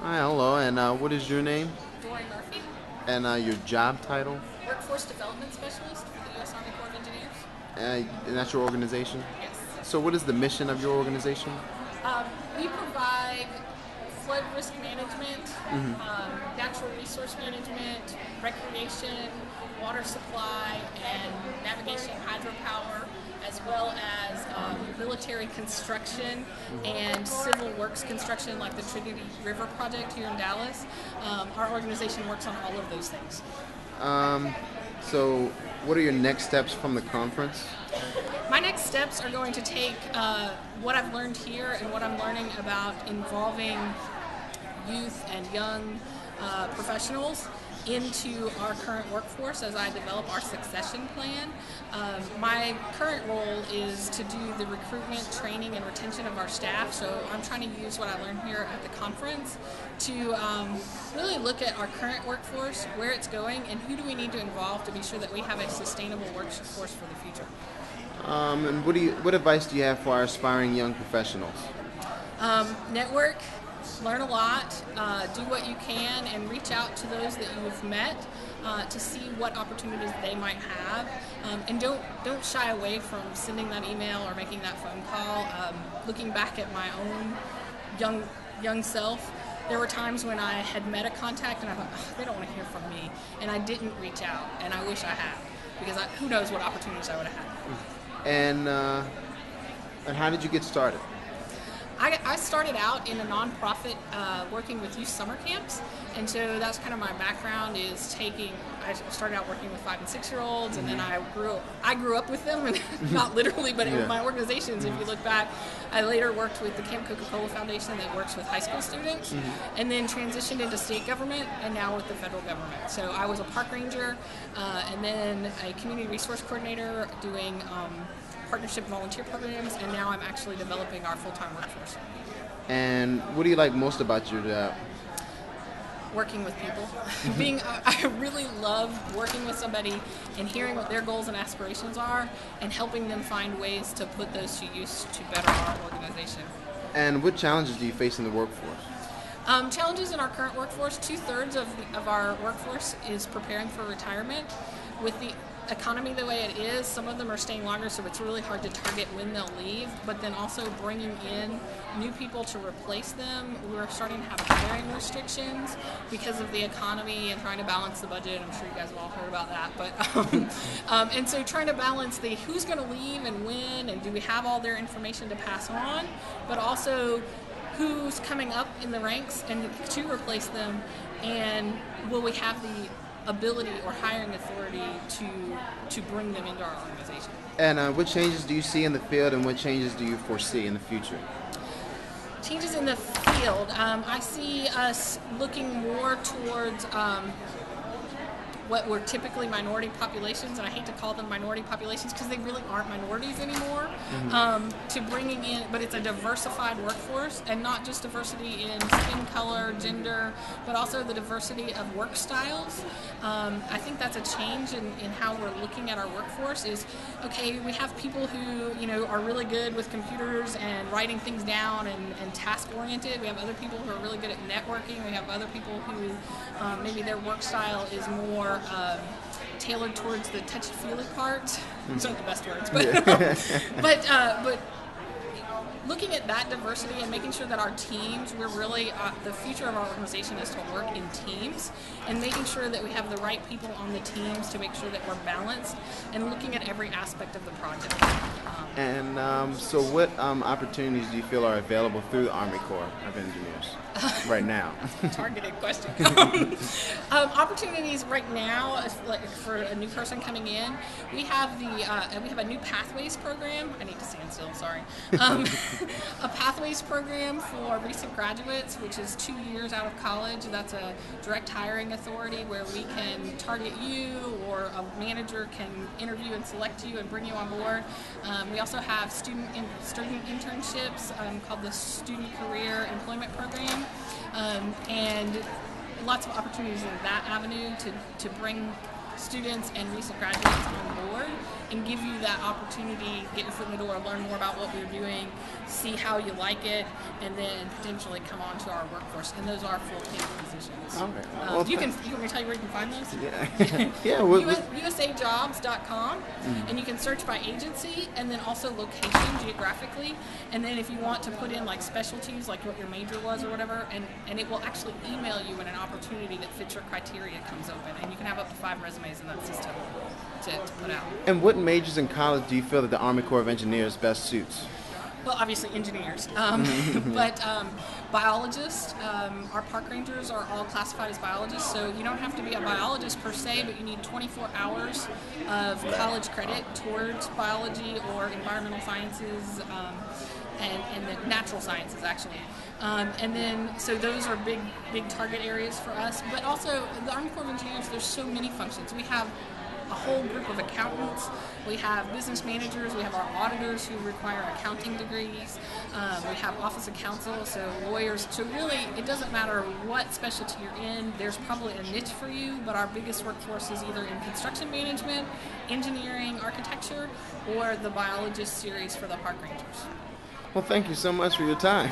Hi, hello, and what is your name Dorie Murphy, and your job title? Workforce Development Specialist for the U.S. Army Corps of Engineers. And that's your organization? Yes. So, what is the mission of your organization? We provide flood risk management, natural resource management, recreation, water supply, and navigation hydropower, as well as military construction and civil works construction like the Trinity River Project here in Dallas. Our organization works on all of those things. So, what are your next steps from the conference? My next steps are going to take what I've learned here and what I'm learning about involving youth and young professionals into our current workforce as I develop our succession plan. My current role is to do the recruitment, training, and retention of our staff, so I'm trying to use what I learned here at the conference to really look at our current workforce, where it's going, and who do we need to involve to be sure that we have a sustainable workforce for the future. And what advice do you have for our aspiring young professionals? Network, learn a lot, do what you can, and reach out to those that you've met to see what opportunities they might have. And don't shy away from sending that email or making that phone call. Looking back at my own young self, there were times when I had met a contact and I thought, oh, they don't want to hear from me, and I didn't reach out, and I wish I had, because who knows what opportunities I would have had. And how did you get started? I started out in a nonprofit working with youth summer camps, and so that's kind of my background. I started out working with 5 and 6 year olds, and then I grew up with them, and not literally, but in my organizations. If you look back, I later worked with the Camp Coca-Cola Foundation that works with high school students, and then transitioned into state government, and now with the federal government. So I was a park ranger, and then a community resource coordinator doing partnership volunteer programs, and now I'm actually developing our full-time workforce. And what do you like most about your job? Working with people. I really love working with somebody and hearing what their goals and aspirations are, and helping them find ways to put those to use to better our organization. And what challenges do you face in the workforce? Challenges in our current workforce: 2/3 of our workforce is preparing for retirement. With the economy the way it is, some of them are staying longer, so it's really hard to target when they'll leave, but then also bringing in new people to replace them. We're starting to have hiring restrictions because of the economy and trying to balance the budget. I'm sure you guys have all heard about that, but and so trying to balance the who's going to leave and when, and do we have all their information to pass on, but also who's coming up in the ranks and to replace them, and will we have the ability or hiring authority to bring them into our organization. And what changes do you see in the field, and what changes do you foresee in the future? Changes in the field. I see us looking more towards what were typically minority populations, and I hate to call them minority populations because they really aren't minorities anymore, to bringing in, but it's a diversified workforce, and not just diversity in skin color, gender, but also the diversity of work styles. I think that's a change in how we're looking at our workforce. Is, okay, we have people who are really good with computers and writing things down and task oriented. We have other people who are really good at networking. We have other people who maybe their work style is more tailored towards the touchy-feely part. Those aren't the best words, but looking at that diversity and making sure that our teams, we're really, the future of our organization is to work in teams, and making sure that we have the right people on the teams to make sure that we're balanced, and looking at every aspect of the project. So what opportunities do you feel are available through the Army Corps of Engineers right now? Targeted question. Opportunities right now, like for a new person coming in, we have a new Pathways program. I need to stand still. Sorry. A Pathways program for recent graduates, which is 2 years out of college. That's a direct hiring authority where we can target you, or a manager can interview and select you and bring you on board. We also have student internships called the Student Career Employment Program, and lots of opportunities in that avenue to bring students and recent graduates on board. and give you that opportunity, get your foot in the door, learn more about what we're doing, see how you like it, and then potentially come on to our workforce. And those are full-time positions. Okay. You want me to tell you where you can find those? Yeah. Yeah. USAjobs.com, and you can search by agency and then also location geographically. And then if you want to put in like specialties, like what your major was or whatever, and it will actually email you when an opportunity that fits your criteria comes open. And you can have up to 5 resumes in that system to put out. And what majors in college do you feel that the Army Corps of Engineers best suits? Well, obviously engineers, but biologists, our park rangers are all classified as biologists, so you don't have to be a biologist per se, but you need 24 hours of college credit towards biology or environmental sciences and the natural sciences, actually. And then, so those are big target areas for us, but also the Army Corps of Engineers, there's so many functions. We have a whole group of accountants, we have business managers, we have our auditors who require accounting degrees, we have office of counsel, so lawyers. So really, it doesn't matter what specialty you're in, there's probably a niche for you, but our biggest workforce is either in construction management, engineering, architecture, or the biologist series for the park rangers. Well, thank you so much for your time.